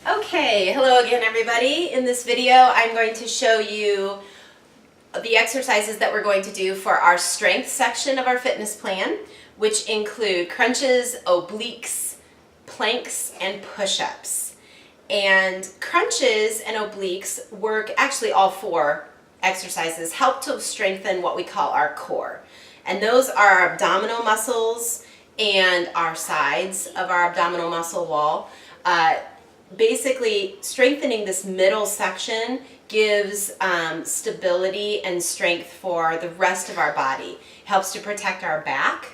Okay, hello again everybody. In this video I'm going to show you the exercises that we're going to do for our strength section of our fitness plan, which include crunches, obliques, planks, and push-ups. And crunches and obliques work, actually all four exercises help to strengthen what we call our core. And those are our abdominal muscles and our sides of our abdominal muscle wall. Basically, strengthening this middle section gives stability and strength for the rest of our body. Helps to protect our back,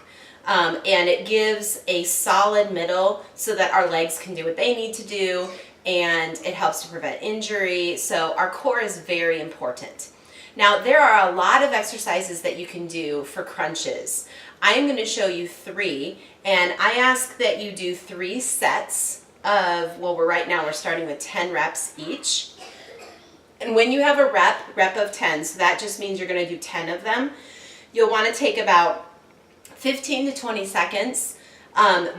and it gives a solid middle so that our legs can do what they need to do, and it helps to prevent injury. So our core is very important. Now, there are a lot of exercises that you can do for crunches. I am going to show you three, and I ask that you do 3 sets of, well, right now we're starting with 10 reps each. And when you have a rep of 10, so that just means you're going to do 10 of them, you'll want to take about 15 to 20 seconds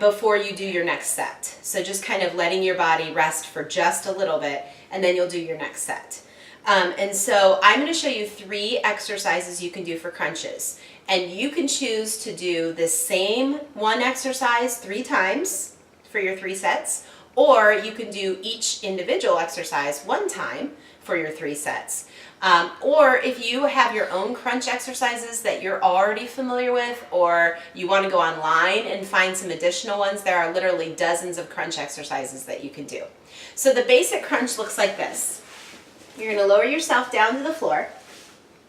before you do your next set. So just kind of letting your body rest for just a little bit, and then you'll do your next set. And so I'm going to show you 3 exercises you can do for crunches. And you can choose to do the same one exercise 3 times for your 3 sets, or you can do each individual exercise 1 time for your 3 sets. Or if you have your own crunch exercises that you're already familiar with, or you want to go online and find some additional ones, there are literally dozens of crunch exercises that you can do. So the basic crunch looks like this. You're going to lower yourself down to the floor.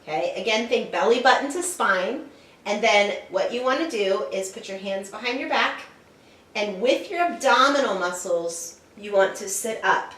Okay, again, think belly button to spine. And then what you want to do is put your hands behind your back. And with your abdominal muscles, you want to sit up.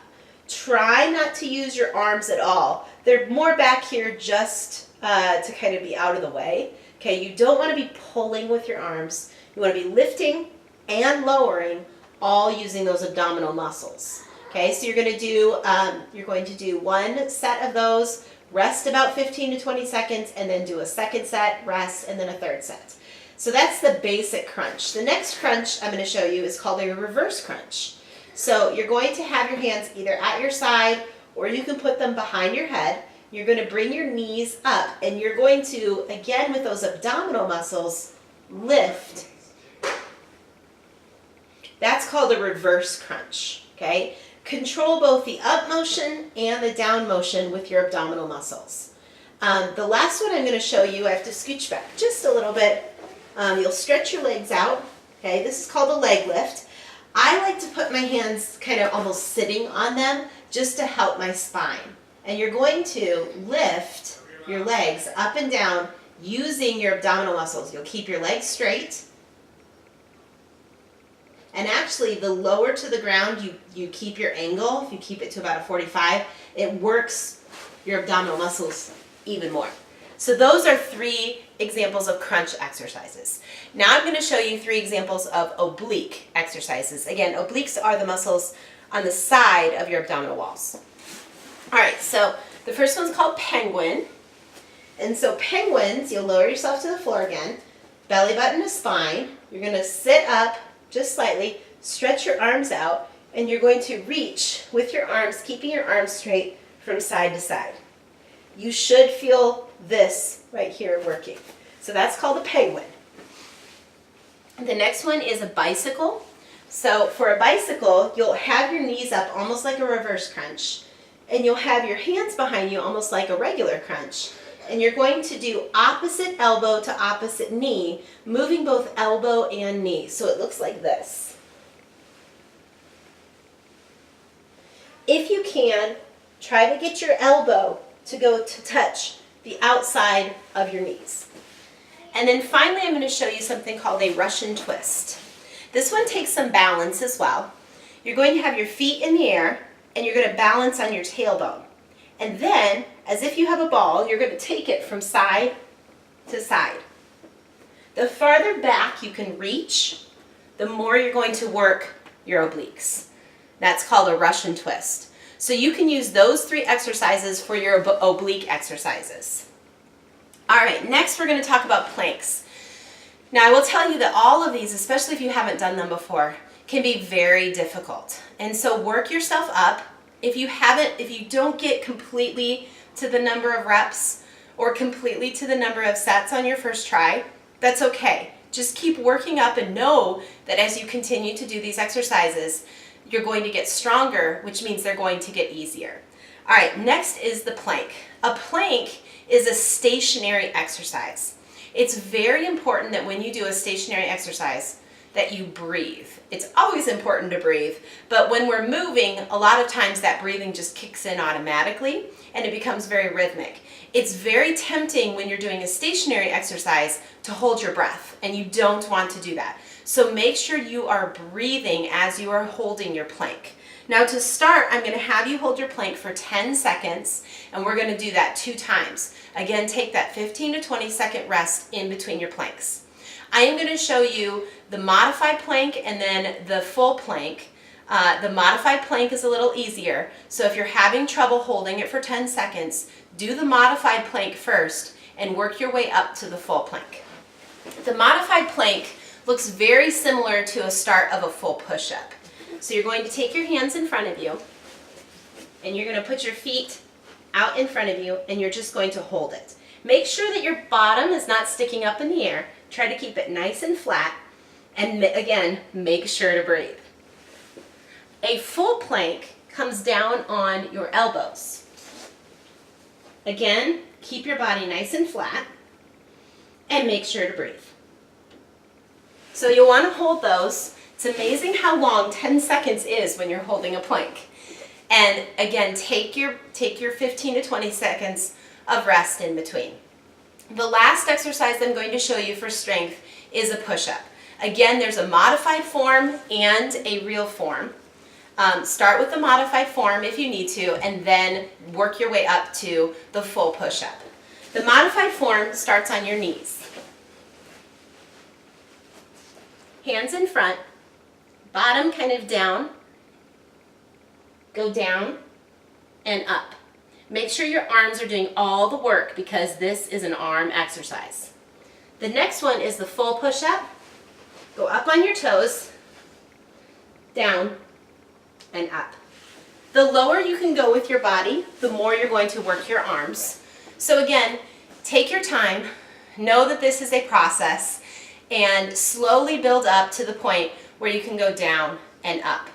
Try not to use your arms at all. They're more back here just to kind of be out of the way. Okay, you don't want to be pulling with your arms. You want to be lifting and lowering, all using those abdominal muscles. Okay, so you're going to do 1 set of those, rest about 15 to 20 seconds, and then do a second set, rest, and then a third set. So that's the basic crunch. The next crunch I'm going to show you is called a reverse crunch. So you're going to have your hands either at your side, or you can put them behind your head. You're going to bring your knees up, and you're going to, again with those abdominal muscles, lift. That's called a reverse crunch, okay? Control both the up motion and the down motion with your abdominal muscles. The last one I'm going to show you, I have to scooch back just a little bit. You'll stretch your legs out. Okay, this is called a leg lift. I like to put my hands kind of almost sitting on them just to help my spine. And you're going to lift your legs up and down using your abdominal muscles. You'll keep your legs straight. And actually, the lower to the ground you keep your angle, if you keep it to about a 45, it works your abdominal muscles even more. So those are 3 examples of crunch exercises. Now I'm going to show you 3 examples of oblique exercises. Again, obliques are the muscles on the side of your abdominal walls. All right, so the first one's called penguin. And so penguins, you'll lower yourself to the floor again, belly button to spine. You're going to sit up just slightly, stretch your arms out, and you're going to reach with your arms, keeping your arms straight from side to side. You should feel this right here working. So that's called a penguin. The next one is a bicycle. So for a bicycle, you'll have your knees up almost like a reverse crunch, and you'll have your hands behind you almost like a regular crunch. And you're going to do opposite elbow to opposite knee, moving both elbow and knee. So it looks like this. If you can, try to get your elbow to go to touch the outside of your knees. And then finally, I'm going to show you something called a Russian twist. This one takes some balance as well. You're going to have your feet in the air, and you're going to balance on your tailbone. And then, as if you have a ball, you're going to take it from side to side. The farther back you can reach, the more you're going to work your obliques. That's called a Russian twist. So you can use those 3 exercises for your oblique exercises. All right, next we're going to talk about planks. Now I will tell you that all of these, especially if you haven't done them before, can be very difficult. And so work yourself up. If you don't get completely to the number of reps or completely to the number of sets on your first try, that's okay. Just keep working up and know that as you continue to do these exercises, you're going to get stronger, which means they're going to get easier. All right, next is the plank. A plank is a stationary exercise. It's very important that when you do a stationary exercise that you breathe. It's always important to breathe, but when we're moving, a lot of times that breathing just kicks in automatically and it becomes very rhythmic. It's very tempting when you're doing a stationary exercise to hold your breath, and you don't want to do that. So make sure you are breathing as you are holding your plank. Now to start, I'm going to have you hold your plank for 10 seconds, and we're going to do that 2 times. Again, take that 15 to 20 second rest in between your planks. I am going to show you the modified plank and then the full plank. The modified plank is a little easier, so if you're having trouble holding it for 10 seconds, do the modified plank first and work your way up to the full plank. The modified plank looks very similar to a start of a full push-up. So you're going to take your hands in front of you, and you're going to put your feet out in front of you, and you're just going to hold it. Make sure that your bottom is not sticking up in the air. Try to keep it nice and flat, and again, make sure to breathe. A full plank comes down on your elbows. Again, keep your body nice and flat, and make sure to breathe. So you'll want to hold those. It's amazing how long 10 seconds is when you're holding a plank. And again, take your 15 to 20 seconds of rest in between. The last exercise I'm going to show you for strength is a push-up. Again, there's a modified form and a real form. Start with the modified form if you need to, and then work your way up to the full push-up. The modified form starts on your knees. Hands in front, bottom kind of down, go down and up. Make sure your arms are doing all the work because this is an arm exercise. The next one is the full push-up. Go up on your toes, down, and up. The lower you can go with your body, the more you're going to work your arms. So again, take your time, know that this is a process, and slowly build up to the point where you can go down and up.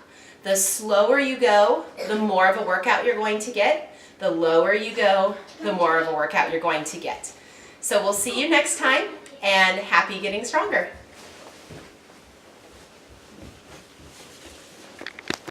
The slower you go, the more of a workout you're going to get. The lower you go, the more of a workout you're going to get. So we'll see you next time, and happy getting stronger.